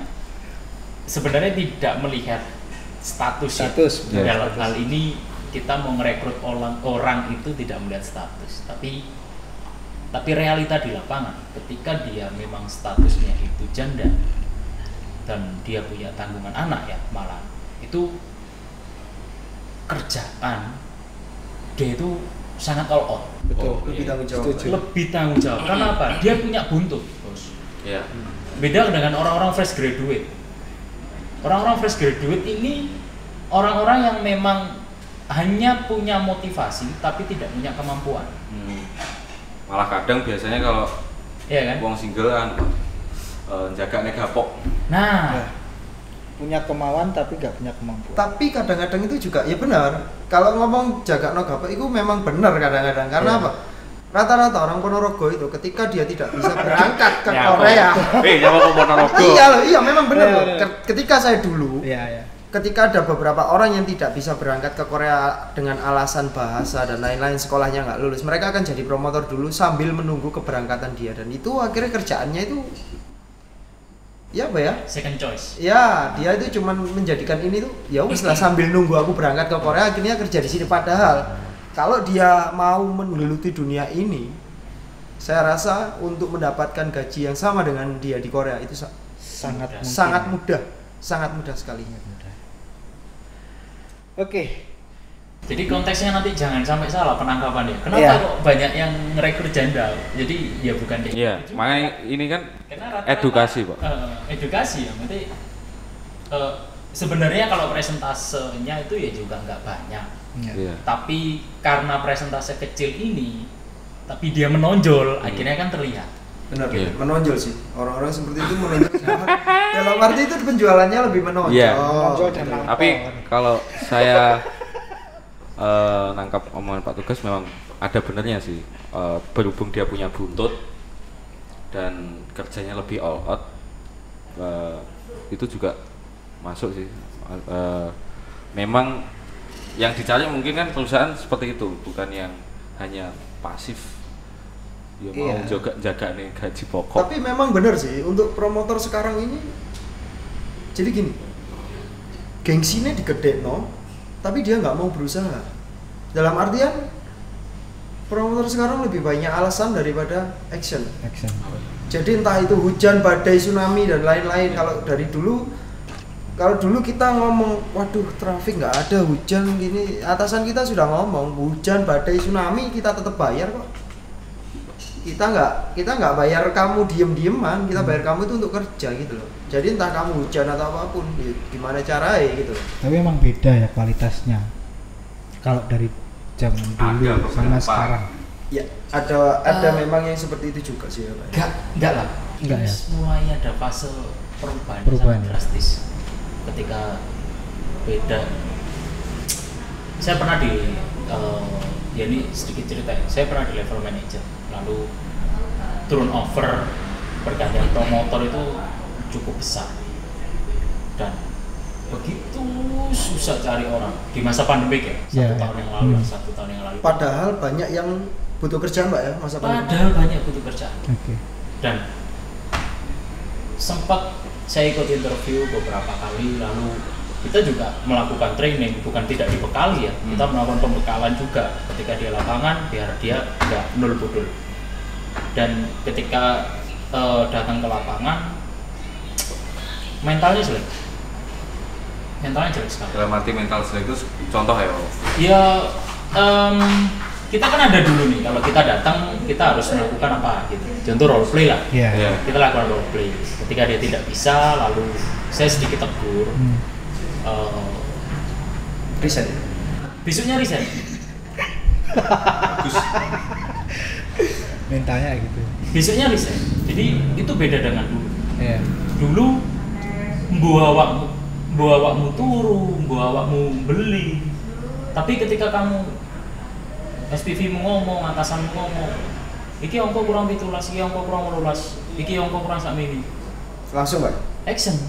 sebenarnya tidak melihat status. Ya. Dalam hal ini kita mau merekrut orang itu tidak melihat status, tapi realita di lapangan ketika dia memang statusnya itu janda dan dia punya tanggungan anak ya, malah itu kerjaan dia itu sangat all out. Betul. Lebih tanggung jawab. Setuju. Lebih tanggung jawab. Karena apa? Dia punya buntut, bos. Ya. Beda dengan orang-orang fresh graduate. Orang-orang fresh graduate ini orang-orang yang memang hanya punya motivasi tapi tidak punya kemampuan. Malah kadang biasanya kalau Iya kan? wong single kan jaga negapok. Nah, Ya. Punya kemauan tapi nggak punya kemampuan. Tapi kadang-kadang itu juga ya benar. Kalau ngomong jaga no gapok itu memang benar kadang-kadang. Karena Iya. apa? Rata-rata orang Ponorogo itu ketika dia tidak bisa berangkat ke Ya, Korea. Nyawa kok Ponorogo. Iya loh, iya memang benar Iya, loh. iya. Ketika saya dulu, Iya, ya. ketika ada beberapa orang yang tidak bisa berangkat ke Korea dengan alasan bahasa dan lain-lain, sekolahnya nggak lulus, mereka akan jadi promotor dulu sambil menunggu keberangkatan dia, dan itu akhirnya kerjaannya itu ya apa ya? second choice. Ya, dia itu cuman menjadikan ini tuh ya wis lah, sambil nunggu aku berangkat ke Korea akhirnya kerja di sini. Padahal kalau dia mau menggeluti dunia ini, saya rasa untuk mendapatkan gaji yang sama dengan dia di Korea itu Sangat mungkin. sangat mudah sekali. Oke. Jadi konteksnya nanti jangan sampai salah penangkapannya. Kenapa Iya. kok banyak yang ngerekrut janda? Jadi ya bukan kayak Iya, gitu juga. makanya ini kan Karena rata-rata, edukasi, Pak. Edukasi ya, berarti sebenarnya kalau presentasenya itu ya juga nggak banyak. Iya. Iya. Tapi karena presentase kecil ini, tapi dia menonjol, akhirnya kan terlihat. Benar, Iya. menonjol sih. Orang-orang seperti itu menonjol. Dalam arti itu penjualannya lebih menonjol. Iya. Menonjol dan nampol. Tapi kalau saya nangkap omongan Pak Tugas memang ada benernya sih. Berhubung dia punya buntut dan kerjanya lebih all out, itu juga masuk sih. Memang yang dicari mungkin kan perusahaan seperti itu, bukan yang hanya pasif. Dia mau Iya. jaga nih gaji pokok. Tapi memang benar sih untuk promotor sekarang ini. Jadi gini, gengsinya digedekno, tapi dia nggak mau berusaha. Dalam artian promotor sekarang lebih banyak alasan daripada action. Action. Jadi entah itu hujan, badai, tsunami dan lain-lain. Kalau dulu kita ngomong, waduh traffic nggak ada, hujan gini, atasan kita sudah ngomong hujan, badai, tsunami kita tetap bayar kok. Kita nggak bayar kamu diem-dieman, kita bayar kamu itu untuk kerja gitu loh. Jadi entah kamu hujan atau apapun, gimana caranya gitu loh. Tapi emang beda ya kualitasnya. Kalau dari zaman dulu Ada sama beberapa. sekarang. Ya ada memang yang seperti itu juga sih ya Pak. Enggak lah. Enggak ya? Mulai ada fase perubahan, Perubahan sangat ya? drastis. Ketika beda. Saya pernah ya ini sedikit cerita ya. Saya pernah di level manager, lalu turnover pergantian promotor itu cukup besar dan begitu susah cari orang di masa pandemik ya, Ya, tahun yang lalu, 1 tahun yang lalu. Padahal banyak yang butuh kerjaan Pak ya masa pandemi. Padahal banyak butuh kerjaan. Oke. Dan sempat saya ikut interview beberapa kali, lalu kita juga melakukan training, bukan tidak dibekali ya, kita melakukan pembekalan juga ketika di lapangan biar dia nggak nul budul. Dan ketika datang ke lapangan mentalnya jelek, sekali. Dalam arti mental jelek itu contoh ya, Pak? Ya kita kan ada dulu nih, kalau kita datang kita harus melakukan apa gitu, contoh role play lah. Iya. Iya. Kita lakukan role play. Ketika dia tidak bisa, lalu saya sedikit tegur. Resign. Besoknya resign. Bagus. Mentalnya gitu. Besoknya resign. Jadi itu beda dengan dulu. Iya. Dulu mbawa awakmu turu, mbawa awakmu beli. Tapi ketika kamu SPV mu ngomong, atasanmu ngomong, iki ongko kurang 17, iki ongko kurang 18, iki ongko kurang sak mini. Langsung Pak. Action.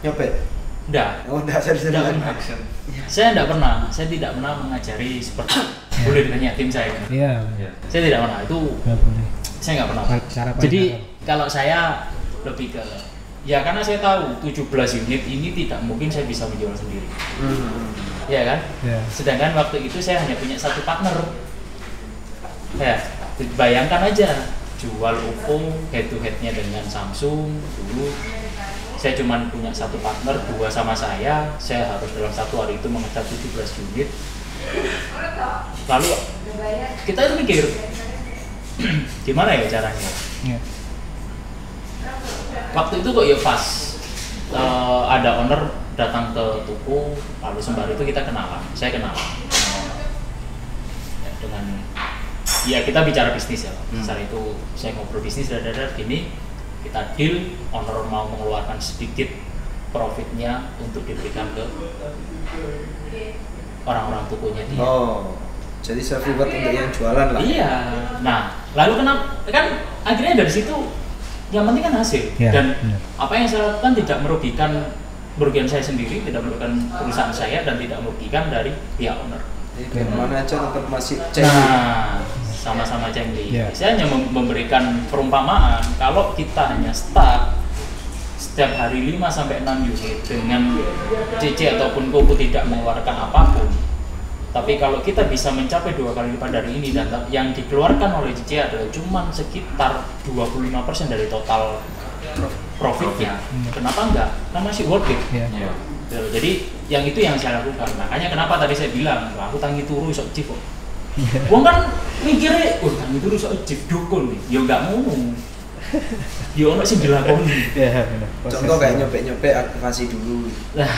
Nyopet. Enggak. Oh enggak, saya Tidak pernah. Saya tidak pernah mengajari seperti boleh ditanya tim saya. Iya. Saya tidak pernah, itu Nggak boleh. saya nggak pernah. Cara Jadi paling kalau saya lebih ke ya karena saya tahu 17 unit ini tidak mungkin saya bisa menjual sendiri. Ya kan? Iya. Sedangkan waktu itu saya hanya punya satu partner. Ya, bayangkan aja jual Oppo head to headnya dengan Samsung dulu. Saya cuma punya satu partner, 2 sama saya harus dalam 1 hari itu mengecat 17 unit. Lalu kita itu mikir gimana ya caranya? Iya. Waktu itu kok ya pas ada owner datang ke toko, lalu sembari itu kita kenalan, saya kenalan sama dengan ya kita bicara bisnis ya. Saat itu saya ngobrol bisnis dan gini, kita deal, owner mau mengeluarkan sedikit profitnya untuk diberikan ke orang-orang tokonya dia. Oh, jadi self reward untuk yang jualan lah. Iya. Nah, lalu kenapa? Kan akhirnya dari situ yang penting kan hasil. Iya, Dan benar. apa yang saya lakukan tidak merugikan saya sendiri, tidak merugikan perusahaan saya, dan tidak merugikan dari pihak owner. Jadi mana aja tetap masih cek. Nah, sama-sama cengli. Iya. Saya hanya memberikan perumpamaan kalau kita hanya stuck setiap hari 5 sampai 6 unit dengan CC ataupun Koko tidak mengeluarkan apapun. Tapi kalau kita bisa mencapai 2 kali lipat dari ini dan yang dikeluarkan oleh CC adalah cuma sekitar 25% dari total profitnya, kenapa enggak? Kan masih worth it. Iya. Iya. Jadi yang itu yang saya lakukan. Makanya kenapa tadi saya bilang, "Wah, aku tangi turu sok cip kok." Wong kan mikirnya, "Oh, tangi turu sok cip dukun nih." Ya enggak ngomong. Ya ono sing dilakoni. Iya, benar. Contoh kayak nyopek-nyopek aktivasi dulu. Lah.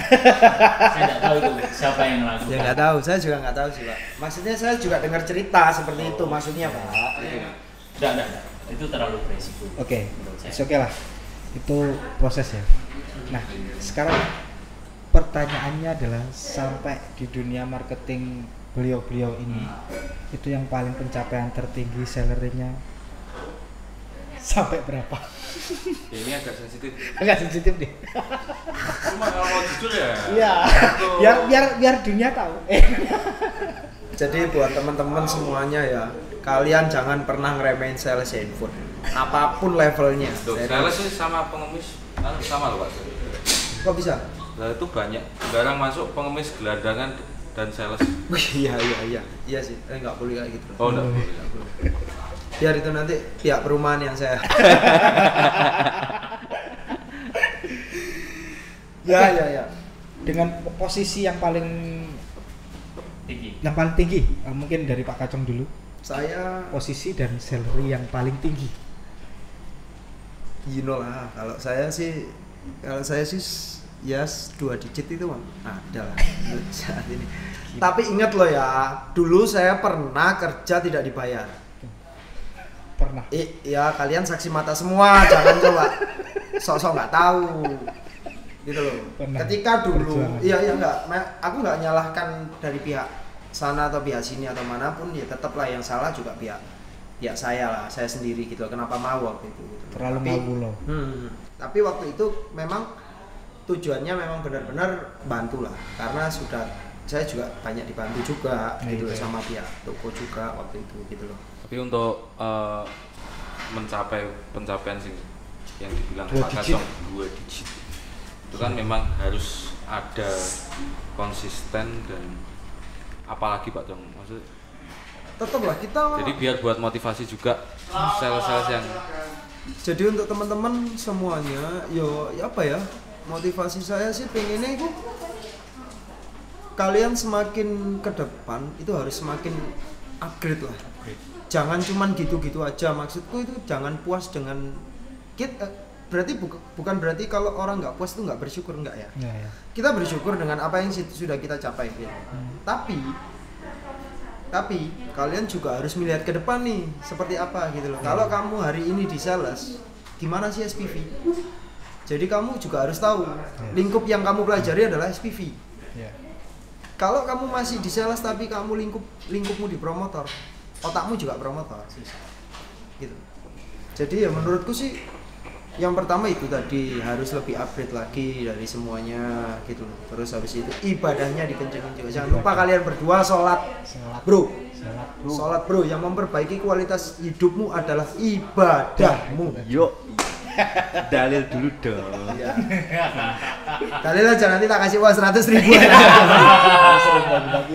Saya enggak tahu itu siapa yang melakukan. Ya nggak tahu, saya juga nggak tahu sih Pak. Maksudnya saya juga dengar cerita seperti itu maksudnya Pak. Enggak. Itu terlalu beresiko. Oke, menurut saya. oke lah. Itu proses ya. Nah, sekarang pertanyaannya adalah sampai di dunia marketing beliau-beliau ini, itu yang paling pencapaian tertinggi salary-nya sampai berapa? Ya, ini agak sensitif. Agak sensitif deh. Cuma kalau mau jujur ya. Iya. Biar dunia tahu. Jadi buat teman-teman semuanya ya, kalian jangan pernah ngeremehin sales handphone. Apapun levelnya. Tuh, sales sih sama pengemis sama loh Pak. Kok bisa? Nah itu banyak barang masuk pengemis gelandangan dan sales. Wih, iya sih. Nggak boleh kayak gitu. Oh enggak. Biar itu nanti pihak perumahan yang saya. Ya. Dengan posisi yang paling tinggi, mungkin dari Pak Kacong dulu. Saya Posisi dan salary yang paling tinggi. lah. Kalau saya sih ya 2 digit itu Bang. Ada lah saat ini. Tapi ingat loh ya, dulu saya pernah kerja tidak dibayar. Pernah. Ya kalian saksi mata semua, jangan coba sok-sok nggak tahu gitu loh. Pernah. Ketika dulu, Perjuangan. iya nggak, aku nggak nyalahkan dari pihak sana atau pihak sini atau manapun, ya tetaplah yang salah juga pihak saya lah, saya sendiri gitu. Kenapa mau waktu itu? Gitu. Terlalu mau loh. Tapi waktu itu memang tujuannya memang benar-benar bantu lah, karena saya juga banyak dibantu juga gitu loh, sama pihak toko juga waktu itu gitu loh. Tapi untuk mencapai pencapaian sing yang dibilang 2 Pak digit. Kacong 2 digit itu kan memang harus ada konsisten dan apalagi Pak Cong maksud Tetaplah kita. jadi biar buat motivasi juga sales-sales yang Jadi untuk teman-teman semuanya, ya apa ya, motivasi saya sih pengennya itu kalian semakin ke depan itu harus semakin upgrade lah. Jangan cuman gitu-gitu aja. Maksudku itu jangan puas dengan berarti bukan berarti kalau orang nggak puas itu nggak bersyukur, nggak ya. Ya. Kita bersyukur dengan apa yang sudah kita capai gitu. Tapi kalian juga harus melihat ke depan nih seperti apa gitu loh. Kalau kamu hari ini di sales, gimana sih SPV? Jadi kamu juga harus tahu lingkup yang kamu pelajari adalah SPV. Ya. Kalau kamu masih di sales tapi kamu lingkupmu di promotor, otakmu juga promotor. Gitu. Jadi ya menurutku sih yang pertama itu tadi harus lebih upgrade lagi dari semuanya gitu. Terus habis itu ibadahnya dikencengin juga. Jangan lupa kalian berdua sholat. Bro. Sholat bro, yang memperbaiki kualitas hidupmu adalah ibadahmu. yuk dalil dulu dong. Ya. Dalil aja nanti tak kasih uang 100.000.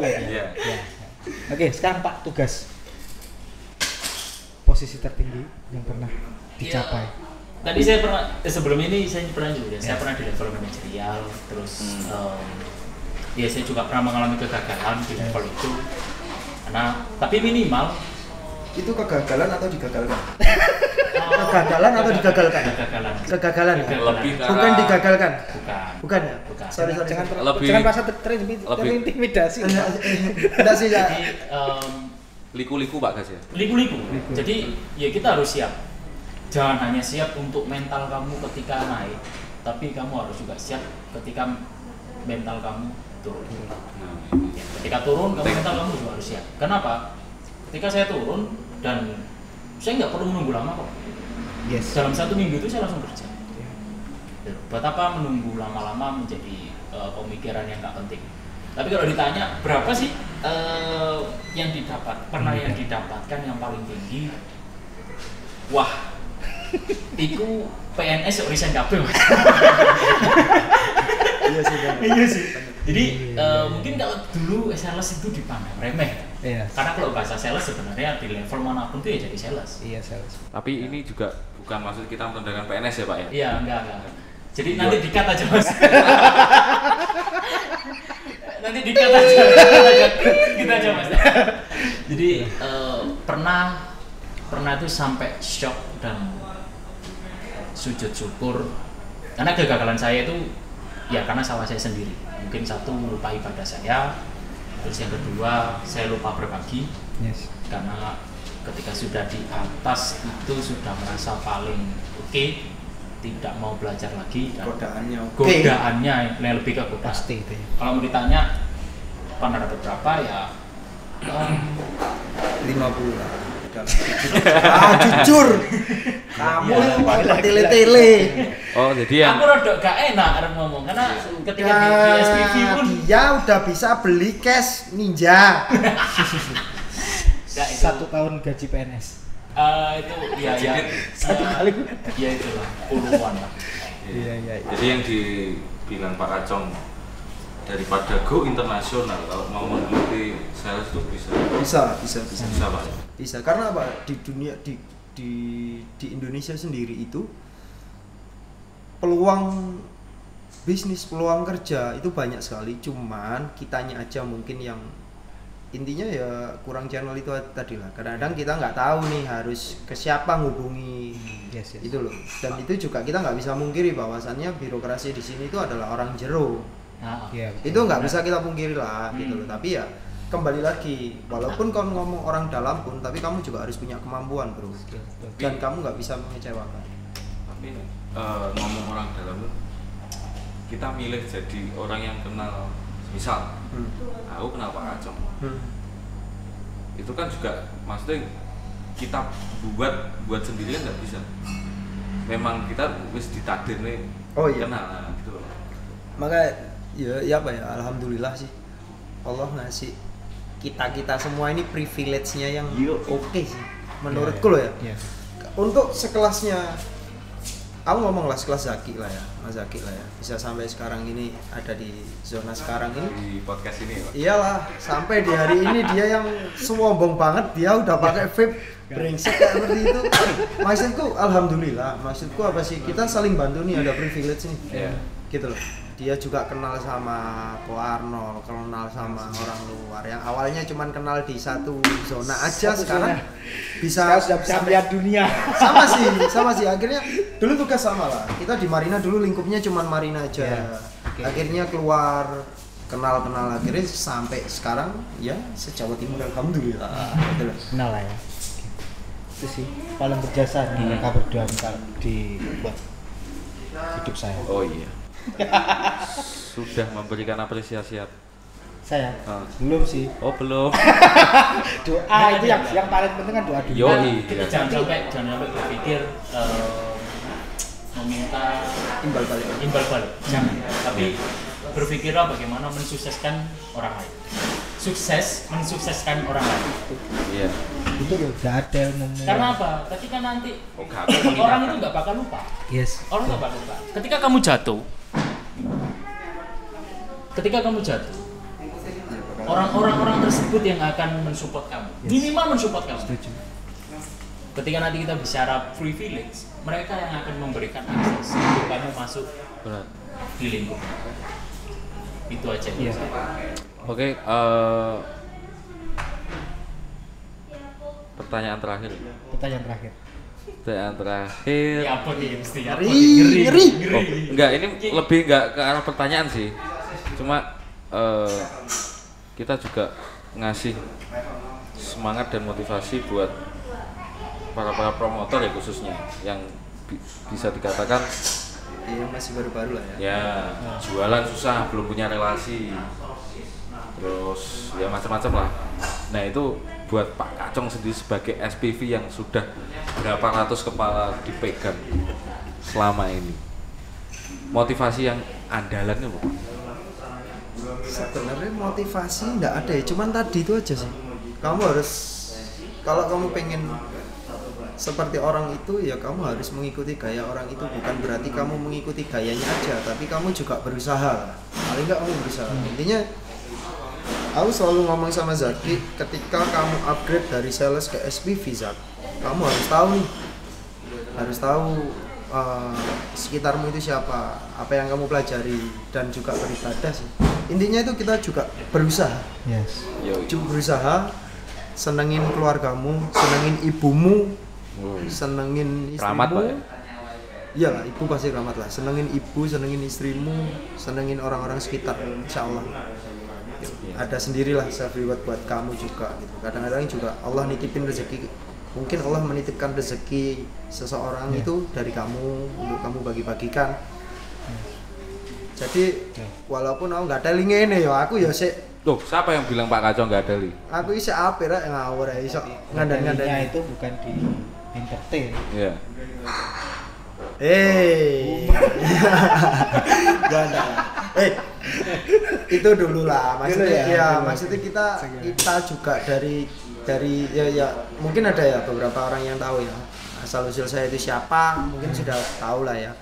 Iya. Oke, sekarang Pak tugas. Posisi tertinggi yang pernah dicapai. Tadi saya pernah sebelum ini saya pernah juga, saya pernah di level manajerial, terus ya saya juga pernah mengalami kegagalan di level itu. Karena tapi minimal Itu kegagalan atau digagalkan? Kegagalan atau digagalkan? Kegagalan. Kegagalan. Ya? Lebih ke Bukan arah- digagalkan. Bukan. Bukan ya? Bukan. Sorry. Lebih- jangan merasa lebih- terintimidasi. Enggak sih ya. Jadi liku-liku Pak Gas ya. liku-liku. Jadi ya kita harus siap. Jangan hanya siap untuk mental kamu ketika naik, tapi kamu harus juga siap ketika mental kamu turun. Ya, ketika turun, mental kamu juga harus siap. Kenapa? Ketika saya turun dan saya nggak perlu menunggu lama kok. Yes. Dalam 1 minggu itu saya langsung kerja. Buat apa menunggu lama-lama menjadi pemikiran yang nggak penting. Tapi kalau ditanya berapa sih yang pernah didapatkan yang paling tinggi? Wah, iku PNS resign kabeh Mas. Iya sih. Iya sih. Jadi mungkin kalau dulu sales itu dipandang remeh. Iya. Karena kalau bahasa sales sebenarnya di level manapun tuh ya jadi sales. Iya, sales. Tapi ini juga bukan maksud kita merendahkan PNS ya Pak ya. Iya, enggak. Jadi nanti di-cut aja Mas. Nanti di-cut aja. Gitu aja Mas. Jadi pernah itu sampai shock dan sujud syukur karena kegagalan saya itu ya karena salah saya sendiri. Mungkin satu lupa ibadah saya, terus yang kedua saya lupa berbagi. Yes. Karena ketika sudah di atas itu sudah merasa paling oke, tidak mau belajar lagi dan godaannya yang lebih ke godaan. Pasti itu ya. Kalau mau ditanya pernah dapat berapa ya 50 lah. Jujur. Kamu tele-tele. Oh, jadi yang aku rada gak enak arep ngomong karena ketika di SPV pun dia udah bisa beli cash ninja. ya, itu, 1 tahun gaji PNS. itu ya Satu kali. ya itulah puluhan lah. Iya. Jadi yang dibilang Pak Kacong daripada go internasional kalau mau mengikuti sales itu bisa Bisa. Pak. Bisa karena apa? Di dunia di Indonesia sendiri itu peluang bisnis, peluang kerja itu banyak sekali. Cuman kitanya aja mungkin yang intinya ya kurang channel itu tadi lah. Kadang-kadang kita nggak tahu nih harus ke siapa ngubungi. Yes. Itu loh. Dan itu juga kita nggak bisa mungkiri bahwasannya birokrasi di sini itu adalah orang jero. Nah, Iya. Itu nggak bisa kita pungkiri lah gitu loh. Tapi ya kembali lagi, walaupun kamu ngomong orang dalam pun, tapi kamu juga harus punya kemampuan bro. Dan kamu nggak bisa mengecewakan. Tapi ngomong orang dalam tuh, kita milih jadi orang yang kenal, misal aku kenal Pak Kacong, itu kan juga maksudnya kita buat sendiri kan nggak bisa. Memang kita wis ditakdir nih kenal gitu loh. Maka ya apa ya, alhamdulillah sih Allah ngasih kita semua ini privilege-nya yang oke sih menurutku loh ya. Untuk sekelasnya aku ngomong lah sekelas Zaki lah ya, Mas Zaki lah ya, bisa sampai sekarang ini ada di zona sekarang ini Di podcast ini Pak. iyalah, sampai di hari ini dia yang sombong banget, dia udah pakai vape brengsek kayak seperti itu. Maksudku alhamdulillah, maksudku apa sih, kita saling bantu nih, ada privilege nih. Iya. Gitu loh. Dia juga kenal sama Ko Arnold, kenal sama orang luar yang awalnya cuman kenal di satu zona aja, sekarang bisa sudah bisa melihat dunia. sama sih akhirnya dulu tugas sama lah, kita di Marina dulu lingkupnya cuman Marina aja. Akhirnya keluar kenal akhirnya sampai sekarang ya se-Jawa Timur alhamdulillah. Gitu loh. Kenal lah ya. Itu sih paling berjasa di mereka berdua di buat hidup saya. Oh iya. Sudah memberikan apresiasi apa? Saya belum sih. Oh belum. Doa itu yang paling penting kan doa dulu. Yoi. Kita jangan sampai berpikir meminta Imbal balik. Jangan. Tapi berpikirlah bagaimana mensukseskan orang lain. Sukses mensukseskan orang lain. Iya. Itu loh, gak ada ilmu. Karena apa? Ketika nanti Gak orang itu nggak bakal lupa. Yes. Orang nggak bakal lupa. Ketika kamu jatuh, orang-orang tersebut yang akan mensupport kamu, minimal mensupport kamu. Setuju. Ketika nanti kita bicara privilege, mereka yang akan memberikan akses untuk kamu masuk Benar. di lingkup. Itu aja. Iya. Oke, pertanyaan terakhir. Pertanyaan terakhir. Pertanyaan terakhir. Ya apa nih mesti Ngeri. Oh, enggak, ini lebih enggak ke arah pertanyaan sih. Cuma kita juga ngasih semangat dan motivasi buat para promotor ya khususnya yang bisa dikatakan Yang masih baru-baru lah ya. ya jualan susah, belum punya relasi, terus ya macam-macam lah. Nah itu buat Pak Kacong sendiri sebagai SPV yang sudah berapa ratus kepala dipegang selama ini, motivasi yang andalannya apa? Sebenarnya motivasi nggak ada ya, cuman tadi itu aja sih. Kamu harus, kalau kamu pengen seperti orang itu ya kamu harus mengikuti gaya orang itu, bukan berarti kamu mengikuti gayanya aja, tapi kamu juga berusaha. Paling nggak kamu berusaha. Intinya aku selalu ngomong sama Zaki, ketika kamu upgrade dari sales ke SPV, Zak, kamu harus tahu nih, harus tahu sekitarmu itu siapa, apa yang kamu pelajari, dan juga beribadah sih. Intinya itu kita juga berusaha. Yes. Cuma berusaha, senengin keluargamu, senengin ibumu, senengin istrimu. Selamat, Pak, ya? Iyalah, ibu pasti selamat lah. Senengin ibu, senengin istrimu, senengin orang-orang sekitar, insya Allah. Ada sendirilah self reward buat kamu juga gitu. Kadang-kadang juga Allah nitipin rezeki, mungkin Allah menitipkan rezeki seseorang itu dari kamu untuk kamu bagi-bagikan. Jadi walaupun aku nggak teling ini ya, aku ya sik. Loh, siapa yang bilang Pak Kacong nggak ada li? Aku isi apir rek ngawur ya, iso ngandani-ngandani. itu bukan di entertain. Iya. Ganda. Itu dulu lah. Maksudnya ya, maksudnya kita juga dari ya mungkin ada ya beberapa orang yang tahu ya asal usul saya itu siapa, mungkin sudah tahu lah ya.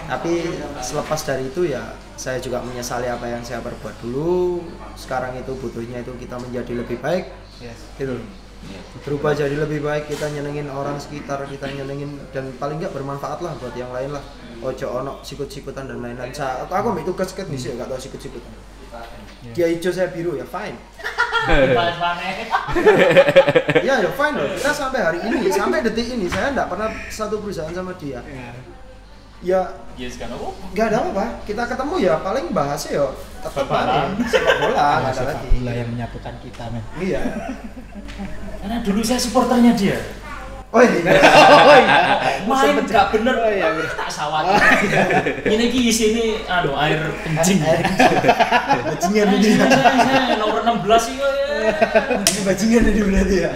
Tapi selepas dari itu ya saya juga menyesali apa yang saya perbuat dulu. Sekarang itu butuhnya itu kita menjadi lebih baik. Yes. Gitu. Berubah jadi lebih baik, kita nyenengin orang sekitar, kita nyenengin, dan paling nggak bermanfaat lah buat yang lain lah. Ojo ono sikut-sikutan dan lain-lain. Aku ambil tugas ket nih sih, nggak tahu sikut-sikutan. Dia hijau saya biru ya fine. Ya fine loh. Kita sampai hari ini, sampai detik ini saya nggak pernah satu perusahaan sama dia. Ya Yes kan apa? nggak ada apa-apa. Kita ketemu ya paling bahasnya ya tetap sepak bola, nggak ada lagi. Bola yang menyatukan kita, men. Iya. Karena dulu saya supporternya dia. Oh iya. Main nggak bener. Oh iya. Tak sawat. Ini ki sini air kencing. Bajingan ini. Saya nomor 16 sih ya. Ini bajingan ini berarti ya.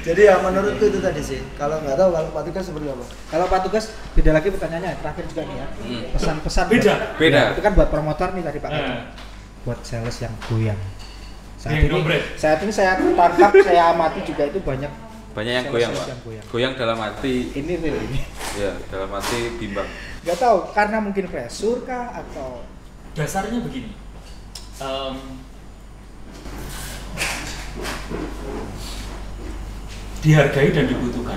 Jadi ya menurutku itu tadi sih. Kalau nggak tahu kalau Pak Tugas seperti apa? Kalau Pak Tugas beda lagi pertanyaannya, terakhir juga nih ya. Pesan-pesan Beda. Beda. Ya, itu kan buat promotor nih tadi Pak. Buat sales yang goyang. Saat ini saya tangkap, saya amati juga itu banyak yang sales goyang, yang Pak. goyang. Goyang dalam arti Ini real ini. ya, dalam arti bimbang. Gak tahu karena mungkin pressure kah atau Dasarnya begini. Dihargai dan dibutuhkan.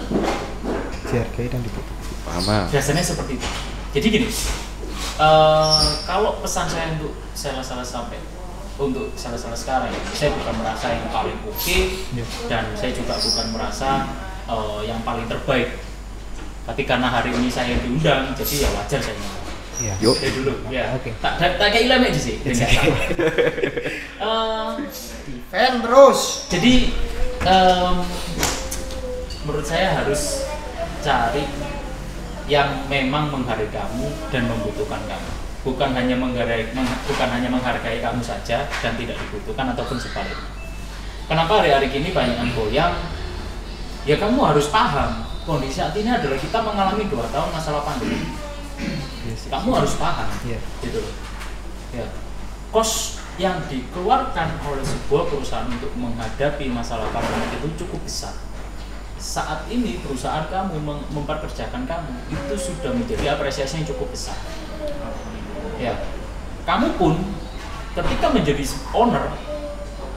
dihargai dan dibutuhkan. Paham? Dasarnya seperti itu. Jadi gini, kalau pesan saya untuk sales-sales sampai untuk sales-sales sekarang, saya bukan merasa yang paling oke, dan saya juga bukan merasa yang paling terbaik. Tapi karena hari ini saya diundang, jadi ya wajar saya ngomong. Iya. Yuk. Dari dulu, ya. Oke. Tak kayak ilmu aja sih. Defend terus. Jadi menurut saya harus cari yang memang menghargai kamu dan membutuhkan kamu, bukan hanya menghargai kamu saja dan tidak dibutuhkan ataupun sebaliknya. Kenapa hari-hari ini banyak yang goyang? Ya kamu harus paham kondisi saat ini adalah kita mengalami 2 tahun masalah pandemi. Kamu harus paham, gitu loh. Ya, kos yang dikeluarkan oleh sebuah perusahaan untuk menghadapi masalah pandemi itu cukup besar. Saat ini perusahaan kamu memperkerjakan kamu itu sudah menjadi apresiasi yang cukup besar. Ya, kamu pun ketika menjadi owner,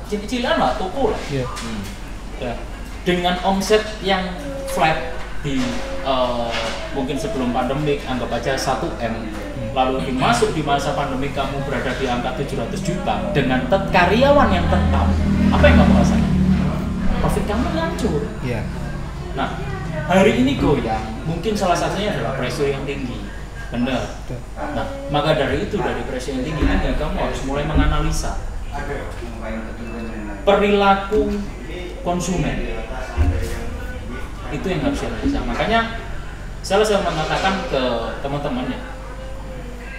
cicilan lah toko lah. Ya, dengan omset yang flat di mungkin sebelum pandemik anggap aja 1M, lalu masuk di masa pandemi kamu berada di angka 700 juta dengan karyawan yang tetap, apa yang kamu rasakan? Profit kamu hancur. Iya. Nah, hari ini goyang, Mungkin salah satunya adalah pressure yang tinggi. Benar. Nah, maka dari itu, dari pressure yang tinggi ini kamu harus mulai menganalisa perilaku konsumen. Itu yang harus dianalisa. Makanya saya selalu mengatakan ke teman-temannya,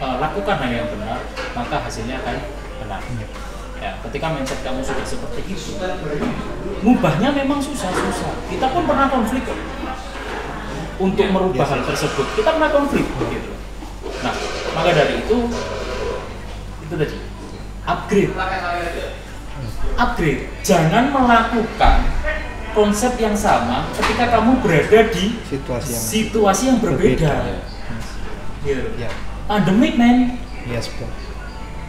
lakukan hal yang benar, maka hasilnya akan benar. Ya, ketika mindset kamu sudah seperti itu, mubahnya memang susah. Kita pun pernah konflik kok. Untuk merubah hal tersebut, kita pernah konflik gitu. Nah, maka dari itu tadi upgrade. Jangan melakukan konsep yang sama ketika kamu berada di situasi yang berbeda. Gitu. Pandemic, man. Yes, betul.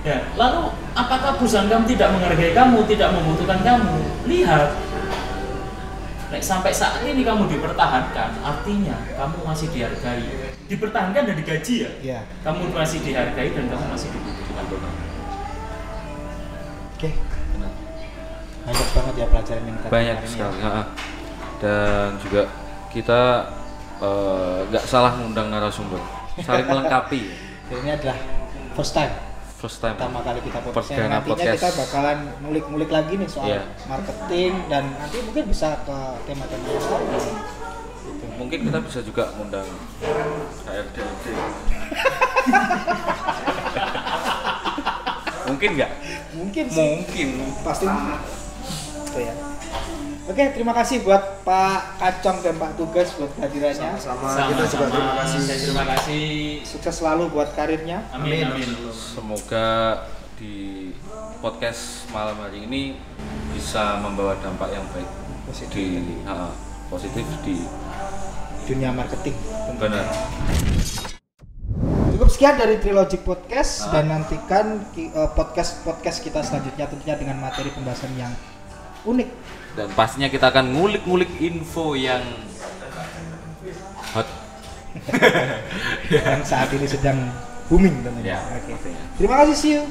Ya, lalu apakah perusahaan kamu tidak menghargai kamu, tidak membutuhkan kamu? Lihat, sampai saat ini kamu dipertahankan, artinya kamu masih dihargai. Dipertahankan dan digaji ya? Iya. Kamu masih dihargai dan kamu masih dibutuhkan. Oke. Banyak banget ya pelajaran yang kita banyak sekali ya. Dan juga kita nggak salah ngundang narasumber, saling melengkapi. Ini adalah first time pertama kali kita podcast. Nantinya kita bakalan ngulik-ngulik lagi nih soal marketing dan nanti mungkin bisa ke tema-tema yang lain gitu. Mungkin kita bisa juga ngundang HRD. Mungkin nggak? Mungkin sih. Mungkin pasti itu ya. Oke, terima kasih buat Pak Kacong dan Pak Tugas buat kehadirannya. Sama-sama. Kita juga terima kasih. Terima kasih. Sukses selalu buat karirnya. Amin. Semoga di podcast malam hari ini bisa membawa dampak yang baik positif di dunia marketing. Benar. Cukup sekian dari Trilogic Podcast dan nantikan podcast kita selanjutnya tentunya dengan materi pembahasan yang unik. Dan pastinya kita akan ngulik-ngulik info yang hot yang saat ini sedang booming tentunya. Ya, Oke. Terima kasih, see you.